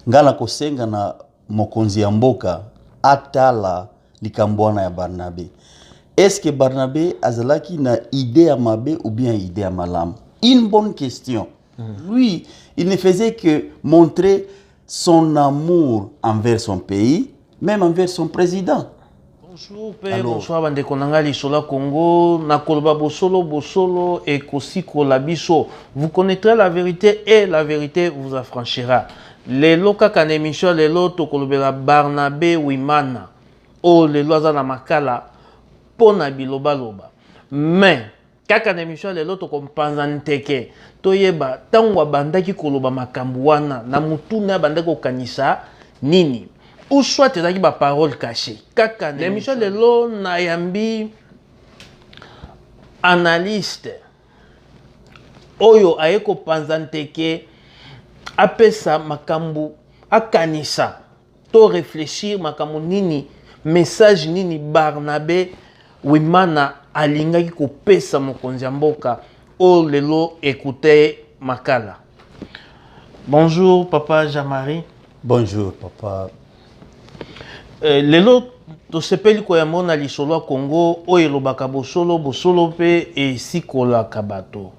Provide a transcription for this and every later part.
ngala kosenga na mokonzi ya mboka atala likambwana ya Barnabé. Est-ce que Barnabé azalaki na idée à mabe ou bien idée à malam? Une bonne question. Lui, il ne faisait que montrer son amour envers son pays, même envers son président. Bonjour père, bonsoir bande konanga lisola Congo, na koloba bosolo et kosiko la biso. Vous connaîtrez la vérité et la vérité vous affranchira. Les loka kanemisho les loto kolobela Barnabé Wimana. Oh les loza na makala pona biloba loba. Mais kaka nemisho les loto kompanzanteke. Toyeba tangwa bandaki koloba makambu wana na mutuna bandako kanisa nini. Ou soit ezaki ba parole cachée. Kaka l'émission lelo na yambi analyste oyo ayeko panzanteke apesa makambu akanisa to réfléchir makambu nini message nini Barnabé Wimana alingaki kopesa mokonzi ya mboka o lelo écoutez makala. Bonjour papa Jean-Marie. Bonjour papa. Lelo to sepeli ko yamona lisolo Congo oyo lobaka bosolo pe e sikola kabato.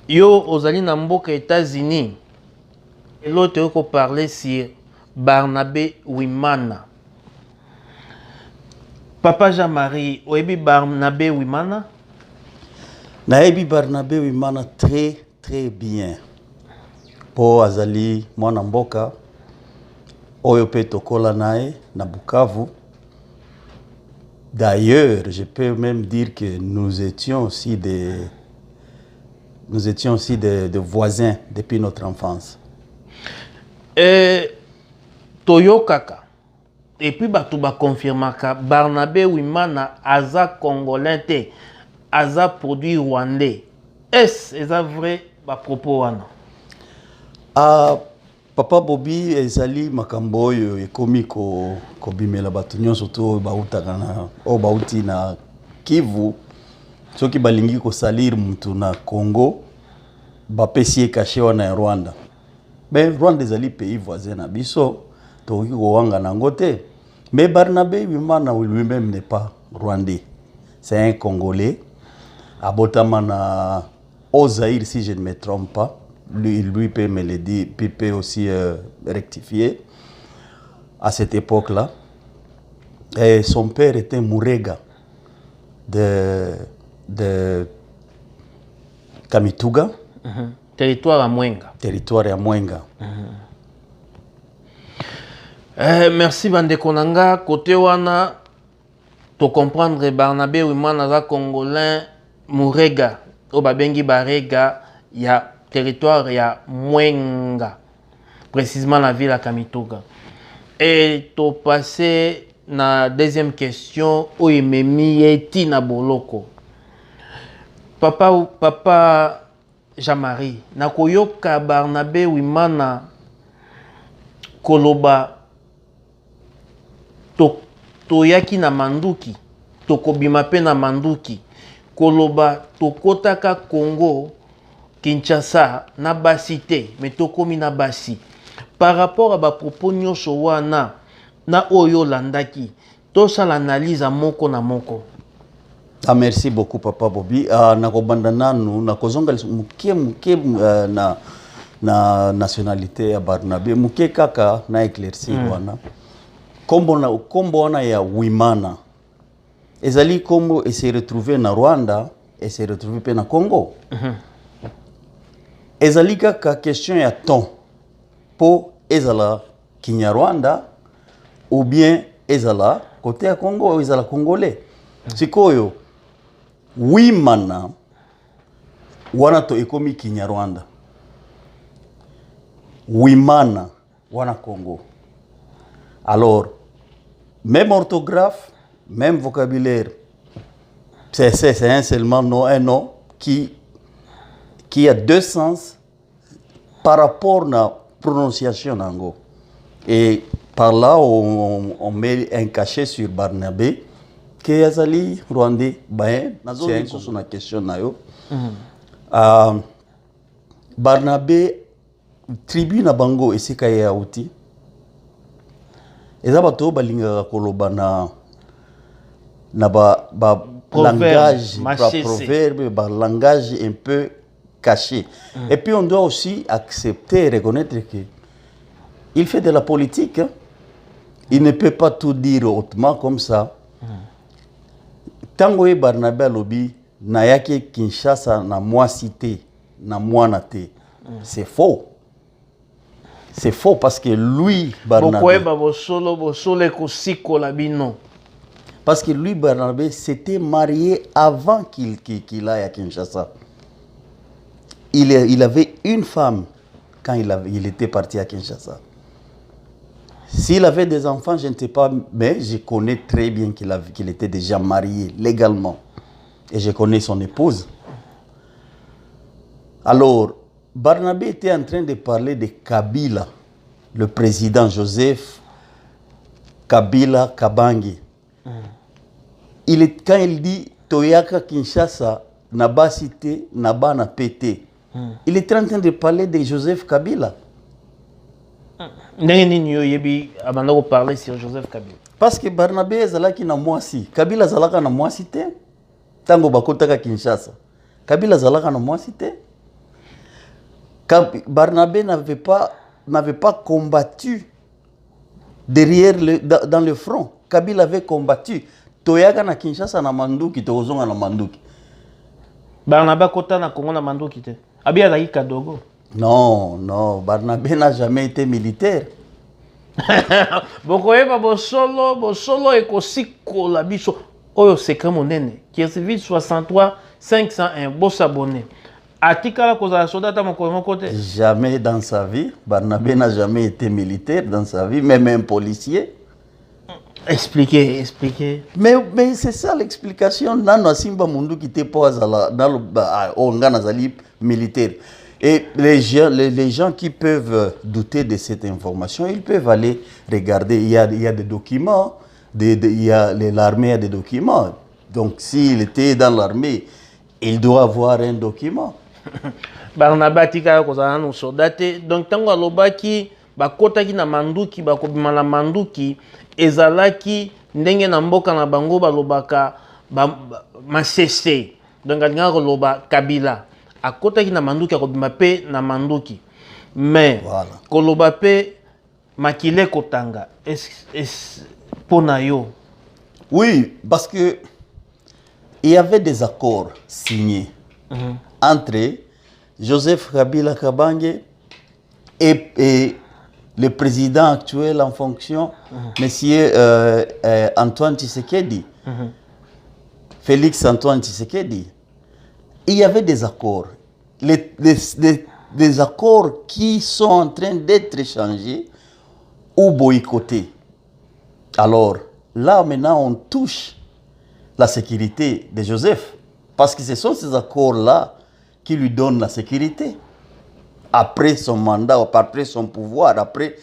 Yo ozali na mboka États-Unis. Lelo te ko parler sur Barnabé Wimana. Papa Jean-Marie, oyebi Barnabé Wimana? Naebi Barnabé Wimana très bien. Po azali mwana mboka oyo pe tokola nae na Bukavu. D'ailleurs, je peux même dire que nous étions aussi des voisins depuis notre enfance. Toyo kaka. Et puis batuba confirmaka Barnabé Wimana aza congolais te, aza produit rwandais. Est-ce vrai ba propos wana? Papa Bobby ezali makambo oyo ekomi ko bimela batu nyonso to bautaka na o bauti na Kivu soki balingi ko salir mutu na Congo bapesi caché wana ya Rwanda. Ben Rwanda ezali pays voisin na biso to ko wanga nango te. Mais Barnabé Wimana lui-même n'est pas rwandais. C'est un Congolais abotama na Ozaïr si je ne me trompe pas. Lui peut me le dire, puis peut aussi rectifier à cette époque-là. Et son père était Mourega de Kamituga. Territoire à Mwenga. Territoire à Mwenga. Merci Bandekonanga. Côté wana, to comprendre Barnabé Wimana za Congolais Mourega. Obabengi Barega ya territoire ya Mwenga, précisément la ville à Kamituga. Et to passer na deuxième question où il me mieti na boloko. Papa Jean-Marie, na koyoka Barnabé Wimana koloba to yaki na manduki, to kobima pe na manduki, koloba to kotaka Congo Kinshasa na basi te mais tokomi na basi par rapport à ba propos nyonso wana na oyo landaki to sa l'analyse à moko na moko. Merci beaucoup papa Bobby. Na kobanda nanu na kozonga mukie na nationalité ya Barnabé mukie kaka na éclaircir wana kombo wana ya Wimana ezali kombo et se retrouver na Rwanda et se retrouver pe na Congo. Ezali kaka question ya ton po ezala Kinyarwanda ou bien ezala côté ya Congo ou ezala congolais. Sikoyo Wimana wana to ekomi Kinyarwanda, Wimana wana Congo. Alors même orthographe, même vocabulaire, c'est un seulement nom, un nom qui a deux sens par rapport à la prononciation nango. Et par là, on met un cachet sur Barnabé, qui est azali rwandais. C'est une question. Barnabé, tribu na bango, et c'est qu'il y a outil. eza bato balingaka koloba na ba langage, proverbe, langage un peu caché. Et puis on doit aussi accepter et reconnaître que il fait de la politique. Hein. Il ne peut pas tout dire hautement comme ça. Tango Barnabé alobi na yake Kinshasa na moi cité na mwana te. C'est faux. C'est faux parce que lui Barnabé parce que lui Barnabé s'était marié avant qu'il aille à Kinshasa. Il avait une femme quand il était parti à Kinshasa. S'il avait des enfants, je ne sais pas, mais je connais très bien qu'il était déjà marié légalement. Et je connais son épouse. Alors, Barnabé était en train de parler de Kabila, le président Joseph Kabila Kabange. Quand il dit Toyaka Kinshasa, Naba Cité, Naba na pété, il était en train de parler de Joseph Kabila. Parler sur Joseph Kabila. Parce que Barnabé zalaki na mwasi, Kabila zalaka na mwasi te. Tango bakotaka Kinshasa, Kabila zalaka na mwasi te. Barnabé n'avait pas combattu derrière dans le front. Kabila avait combattu. Toyaka na Kinshasa na manduki, tozonga na manduki. Barnabé kota na Congo na manduki te. Abi azaki kadogo. Non, Barnabé n'a jamais été militaire. Bokoyeba bosolo ekosikola biso oyo secret monene qui est civil 63 501 s'abonner. Atikala kozala soldat ta moko côté. Jamais dans sa vie, Barnabé n'a jamais été militaire dans sa vie, même un policier. Expliquez. Mais c'est ça l'explication. Nano Simba Mundu qui était pas militaire. Et les gens qui peuvent douter de cette information, ils peuvent aller regarder. Il y a des documents, l'armée a des documents. Donc s'il était dans l'armée, il doit avoir un document. Barnabé tika kozala no soldate. Donc tango alobaki bakotaki na manduki bakobima na manduki ezalaki ndenge na mboka na bango balobaka masese. Donc alinga koloba Kabila. Akotaki na manduki akobima pe na manduki. Mais voilà. Koloba pe makile kotanga est pona yo. Oui, parce que il y avait des accords signés entre Joseph Kabila Kabange et le président actuel en fonction, monsieur Antoine Tshisekedi, Félix Antoine Tshisekedi. Il y avait des accords. Des accords qui sont en train d'être changés ou boycottés. Alors, là, maintenant, on touche la sécurité de Joseph. Parce que ce sont ces accords-là qui lui donnent la sécurité. Après son mandat, après son pouvoir, après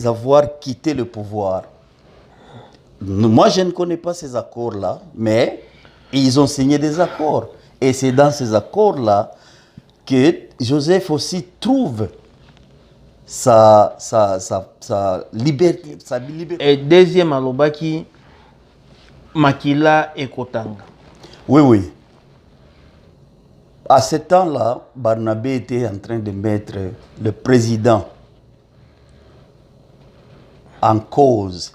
avoir quitté le pouvoir. Moi, je ne connais pas ces accords-là, mais ils ont signé des accords. Et c'est dans ces accords-là que Joseph aussi trouve sa liberté. Et deuxième alobaki, Makila et Kotanga. Oui. À ce temps-là, Barnabé était en train de mettre le président en cause.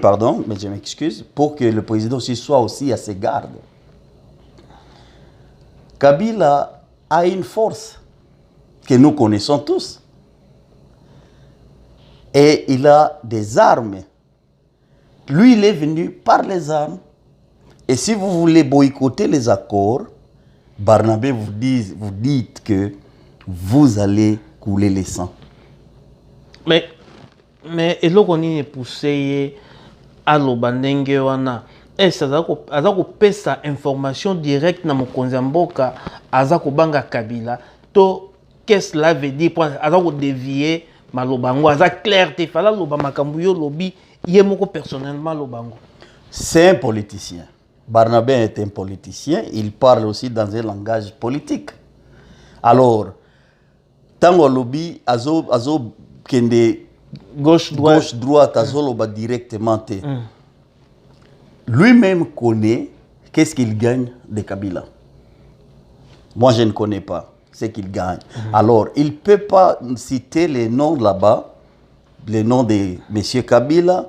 Pardon, mais je m'excuse, pour que le président aussi soit aussi à ses gardes. Kabila a une force que nous connaissons tous. Et il a des armes. Lui, il est venu par les armes. Et si vous voulez boycotter les accords, Barnabé vous dites que vous allez couler les sangs. Mais eloko nini poussé à l'obandenge wana azako pesa information directe na mokonzi mboka azako banga Kabila to qu'est-ce cela veut dire pour azako dévier malobango aza clair te fala loba makambu yo lobi yemoko personnellement lobango. C'est un politicien. Barnabé est un politicien, il parle aussi dans un langage politique. Alors, tango lobi azo kende Gauche, droite. droite azoloba directement te. Lui-même connaît qu'est-ce qu'il gagne de Kabila. Moi, je ne connais pas ce qu'il gagne. Alors, il ne peut pas citer les noms là-bas, les noms de M. Kabila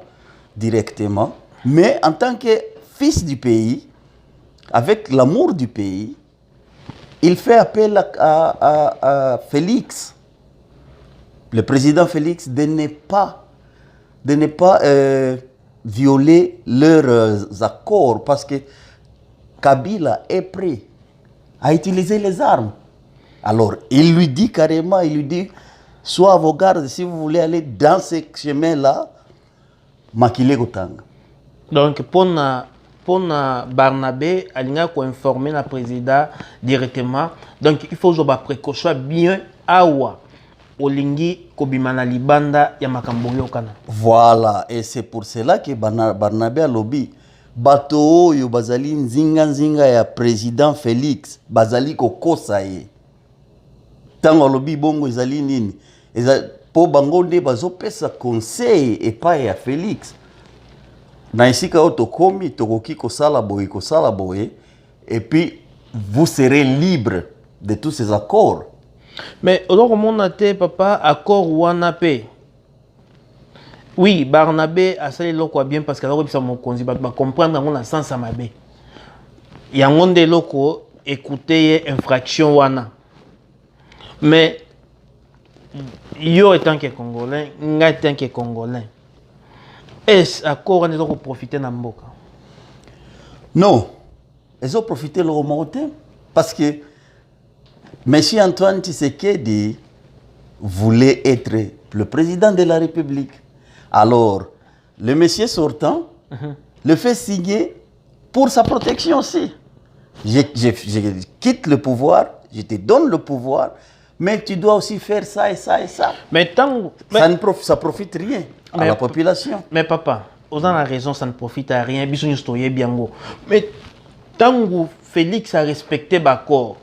directement, mais en tant que fils du pays, avec l'amour du pays, il fait appel à Félix, le président Félix, de ne pas violer leurs accords, parce que Kabila est prêt à utiliser les armes. Alors, il lui dit carrément, il lui dit, sois à vos gardes, si vous voulez aller dans ce chemin-là, makile kotanga. Donc, pour Barnabé, il a informé le président directement. Donc, il faut avoir précaution bien awa olingi kobimana libanda ya makambo kana. Voilà, et c'est pour cela que Barnabé a lobby. Bato oyo bazali nzinga ya président Félix, bazali kokosa ye. Tango lobby bongo ezali nini? Po bango nde bazopesa conseil epai ya Félix. Na isika otokomi tokoki kosala boye, et puis vous serez libre de tous ces accords. Mais alors mon ate papa accord wanape. Oui, Barnabé a sali loko bien parce que alors bisa mon konzi ba comprendre dans le sens amabe. Yango nde loko écouter infraction wana. Mais yo étant que Congolais, nga étant que Congolais. Est-ce accord on doit profiter na mboka? Non, ils ont profité le remonter parce que M. Antoine Tshisekedi voulait être le président de la République. Alors, le monsieur sortant le fait signer pour sa protection aussi. Je quitte le pouvoir, je te donne le pouvoir, mais tu dois aussi faire ça et ça et ça. Mais tant, Ça profite rien à la population. Mais papa, aux la raison, ça ne profite à rien. Mais tant que Félix a respecté l'accord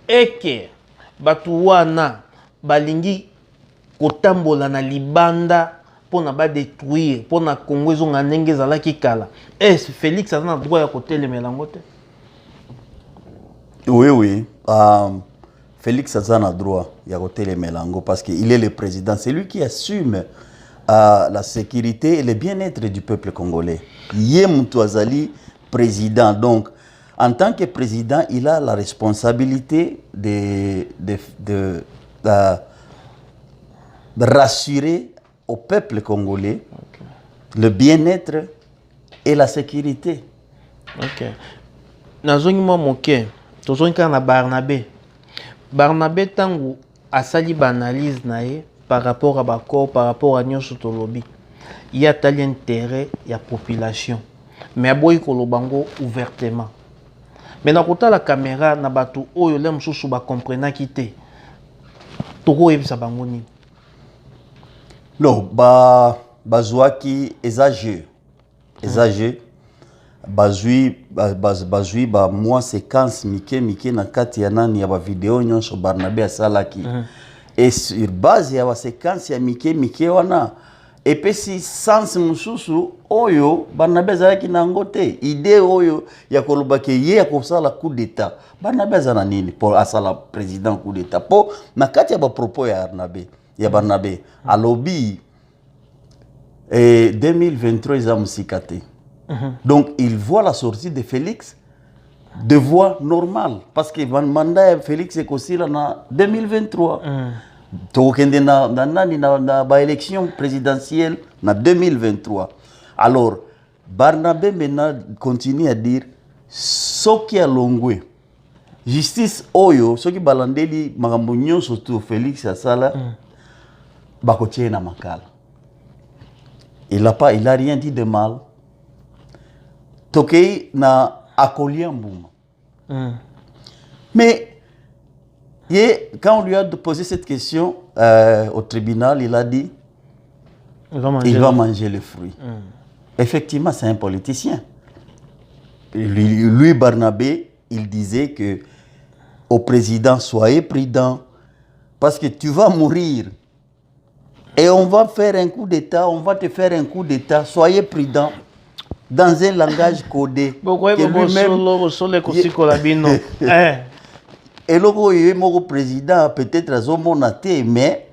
et que Batouana balingi kotambola na libanda pour na détruire, pour na Congo zonga ndenge zalaki kala. Est-ce Félix a le droit à côté le mélangote? Oui. Félix a le droit à côté le mélango parce qu'il est le président. C'est lui qui assume la sécurité et le bien-être du peuple congolais. Yem Touazali, président. Donc, en tant que président, il a la responsabilité de rassurer au peuple congolais le bien-être et la sécurité. Ok. Nazongi mo moke, tozongi ka na Barnabé. Barnabé tangu asali analyse nae par rapport à Bakor, par rapport à Nyonso Tolobi. Il y a tel intérêt, il y a population. Mais aboyi kolobango ouvertement. Mais na kota la caméra na batu oyo le msusu ba comprena kité. Toko ebisa bango ni. Non, bazouaki exagé. Bazui moi séquence mike na kati ya nani ya ba vidéo nyonso Barnabé asalaki. Et sur base ya ba séquence ya mike wana epesi sens mususu oyo Barnabé azalaki nango te. Idée oyo ya kolobaki ye ya kosala coup d'état. Barnabé azana nini pour asala président coup d'état. Po na kati ya ba propos ya Barnabé alobi 2023 ils ont musikaté. Donc il voit la sortie de Félix de voie normale parce que le mandat de Félix est aussi là en 2023. Tokende na ba élection présidentielle en 2023. Alors Barnabé maintenant continue à dire soki alongwe justice oyo soki balandeli makambo nyonso to Félix asala bakotie na makala. Il a rien dit de mal. Tokei na akolia mbuma. Mais quand on lui a posé cette question au tribunal, il a dit il va manger le fruit. Effectivement, c'est un politicien. Lui, Barnabé, il disait que au président, soyez prudent parce que tu vas mourir. Et on va faire un coup d'état, on va te faire un coup d'état, soyez prudents. Dans un langage codé. Que lui-même... Et le président peut-être à Zomonate, mais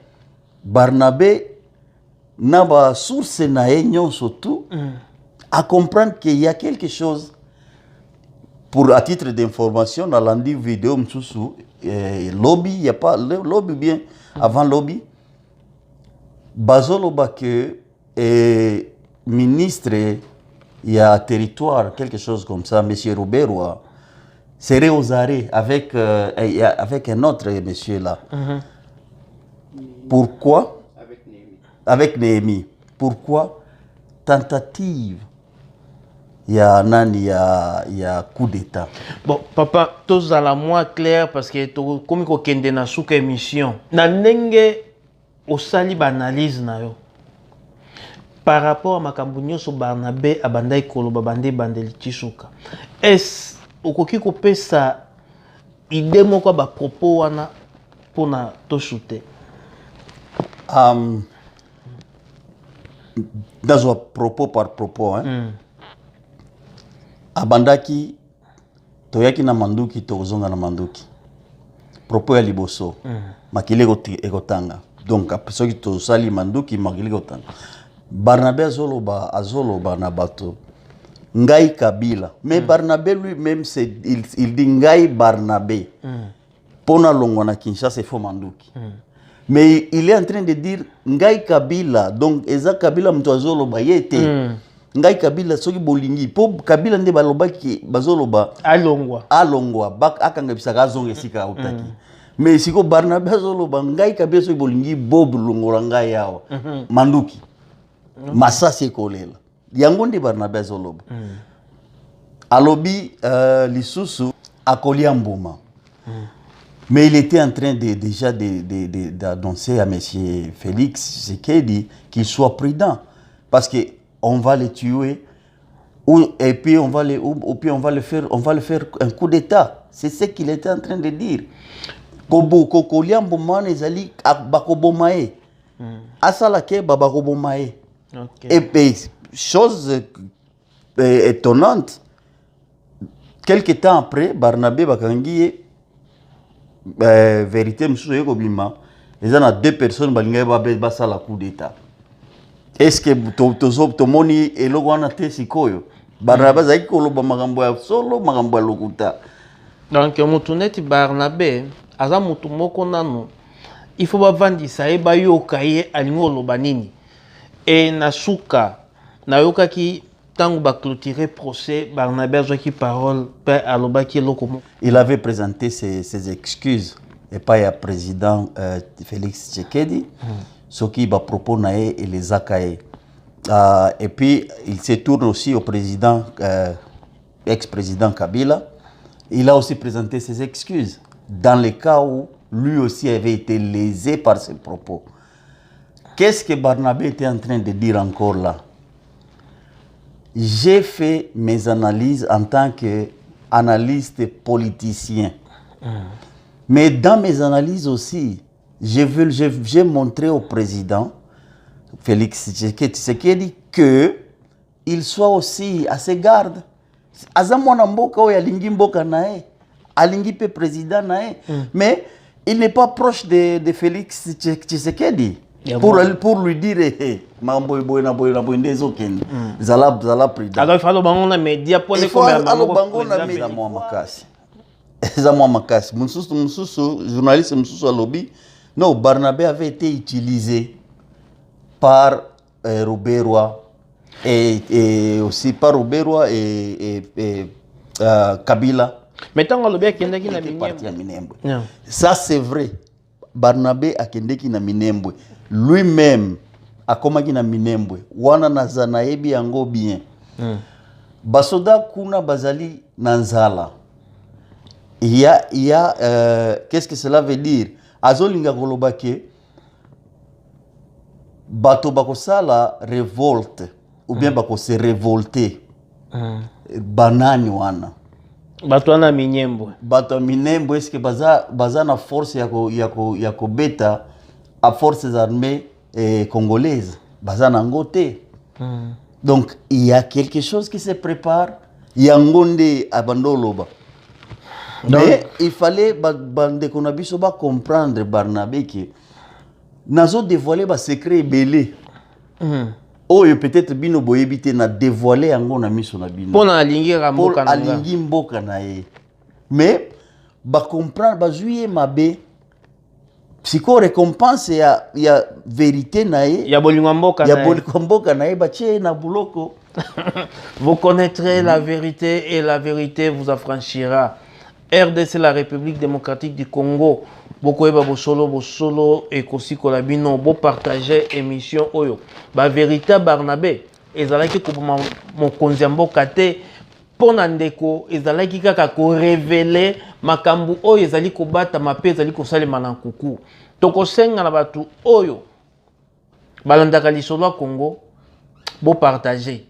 Barnabé n'a pas source surtout à comprendre qu'il y a quelque chose. Pour à titre d'information, dans la vidéo lobby, il n'y a pas lobby bien avant lobby. Bazoloba que ministre, il y a territoire, quelque chose comme ça, monsieur Roberto serait aux arrêts avec un autre monsieur là. Pourquoi? Avec Néhémie. Pourquoi? Tentative. Il y a coup d'état. Bon, papa, tous à la moins clair parce que comme ko kende na souka émission. Na ndenge osali analyse na yo. Par rapport à makambo nyonso Barnabé abandai koloba bande bandeli tisuka. Est okoki kopesa idée moko ba propos wana pona to shooter. Dans un propos par propos abandaki toyaki na manduki tozonga na manduki. Propos ya liboso. Makile ekotanga. Donc après to sali manduki makile ekotanga. Barnabé azoloba na bato Ngai Kabila. Mais Barnabé lui-même il dit Ngai Barnabé. Pona longwana Kinshasa fo manduki. Mais il est en train de dire Ngai Kabila. Donc eza Kabila mtu azoloba yete. Ngai Kabila soki bolingi po Kabila nde baloba ki bazoloba alongwa bak akanga bisaka zonge sika utaki. Mais siko Barnabé azoloba Ngai Kabila soki bolingi bob longola ngai yawa manduki. Masasi kolela. Yango nde Barnabé azoloba. Alobi lisusu akolia mbuma. Mais il était en train déjà d'annoncer à M. Félix Tshisekedi qu'il soit prudent. Parce que on va le tuer et puis on va le faire un coup d'état. C'est ce qu'il était en train de dire. Kokolia mbuma nezali bakobomae. Asala ke babakobomae. Et puis chose étonnante, quelques temps après Barnabé bakangi vérité msusu yekobima les a deux personnes balinga basala coup d'état. Est-ce que tomoni eloko wana te sikoyo Barnabé zaki koloba makambo ya solo makambo ya lokuta. Donc mutuneti Barnabé aza mutu moko nanu il faut bavandisa ye bayoka ye alingo loba nini. Et nasuka nayoka ki tango ba clôturer procès Barnabé azwaki parole pe alobaki lokomo. Il avait présenté ses excuses et pas à président Félix Tshisekedi ce qui va propos naé et les akaye. Et puis il se tourne aussi au président ex-président Kabila. Il a aussi présenté ses excuses dans le cas où lui aussi avait été lésé par ses propos. Qu'est-ce que Barnabé était en train de dire encore là? J'ai fait mes analyses en tant qu'analyste politicien. Mais dans mes analyses aussi, j'ai montré au président Félix Tshisekedi qu'il soit aussi à ses gardes. Azamwana mboka o yalingi mboka nae, alingi pe président nae, mais il n'est pas proche de Félix Tshisekedi. Pour lui dire mambo boyna ndezo ken zala président. Alors il faut bango na média pour les commerçants makasi. Eza moi makasi. Mususu journaliste mususu alobi non Barnabé avait été utilisé par Roberto et aussi par Roberto et Kabila. Maintenant alobi akendaki na Minembwe. Ça c'est vrai. Barnabé akendeki na Minembwe. Lui-même akomaki na Minembwe. Wana nazana yebi yango bien. Basoda kuna bazali nanzala. Il y a qu'est-ce que cela veut dire? Azolinga kolobake bato bakosala révolte ou bien bako se révolter. Banani wana. Bato wana Minembwe. Bato est-ce que baza na force ya ko beta à forces armées congolaise baza nango te. Donc il y a quelque chose qui se prépare, yango nde abandoloba. Mais il fallait bande qu'on a biso ba comprendre Barnabé que nazo dévoiler ba secret belé. Oyo peut-être bino boyebite na dévoiler yango na miso na bino. Pona alingira mboka na alingi mboka na ye. Mais ba comprendre ba juye mabe psycho récompense ya vérité na ye. Ya bolingo mboka na ye. Ya bolingo mboka na ye ba tie na buloko. Vous connaîtrez la vérité et la vérité vous affranchira. RDC, la République démocratique du Congo. Bokoeba bosolo et kosi kolabino bo partager émission oyo. Ba vérité Barnabé ezalaki ko mokonzi mboka te pona ndeko ezalaki kaka ko révéler makambu oyo ezali ko bata mape ezali ko salema na nkuku. Toko senga na batu oyo balandaka lisolo Congo bo partager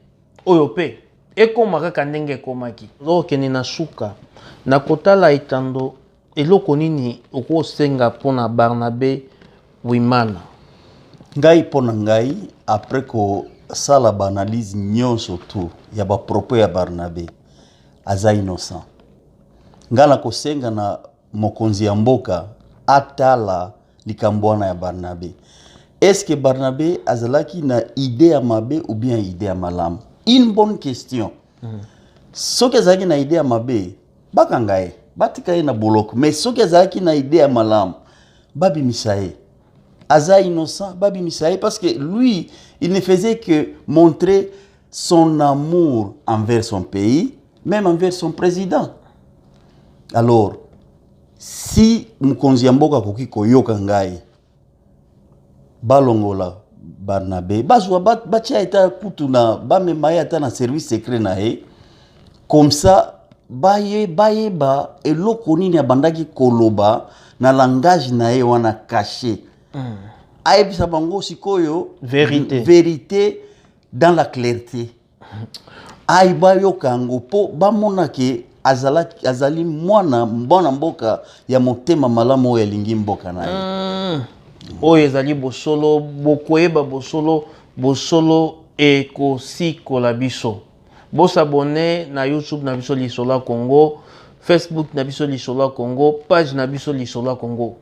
oyo pe ekoma kaka ndenge ekomaki okende na suka na kotala itando eloko nini okosenga pona Barnabé Wimana. Ngai pona ngai après ko sala ba analyse nyonso tu ya ba propos ya Barnabé aza innocent. Ngala kosenga na mokonzi ya mboka atala likambwana ya Barnabé. Est-ce que Barnabé azalaki na idée ya mabe ou bien idée ya malamu? Une bonne question. Soki azalaki na idée ya mabe bakangaye batika ye na boloko, mais soki azalaki na idée ya malamu babi misaye aza innocent babi misaye parce que lui il ne faisait que montrer son amour envers son pays, même envers son président. Alors si mukonzi ya mboka koki koyoka ngai balongola Barnabé bazwa batia eta kutuna bamema ye ata na service secret na ye comme ça bayeba eloko nini abandaki koloba na langage na ye wana caché. Ayebisa bango sikoyo vérité dans la clarté. Aiba yokango po bamona ke azali mwana mboka ya motema malamu ya lingi mboka na ye. Oyo ezali bosolo bokoyeba bosolo ekosikola biso. Bosabone na YouTube na biso Lisola Congo, Facebook na biso Lisola Congo, page na biso Lisola Congo.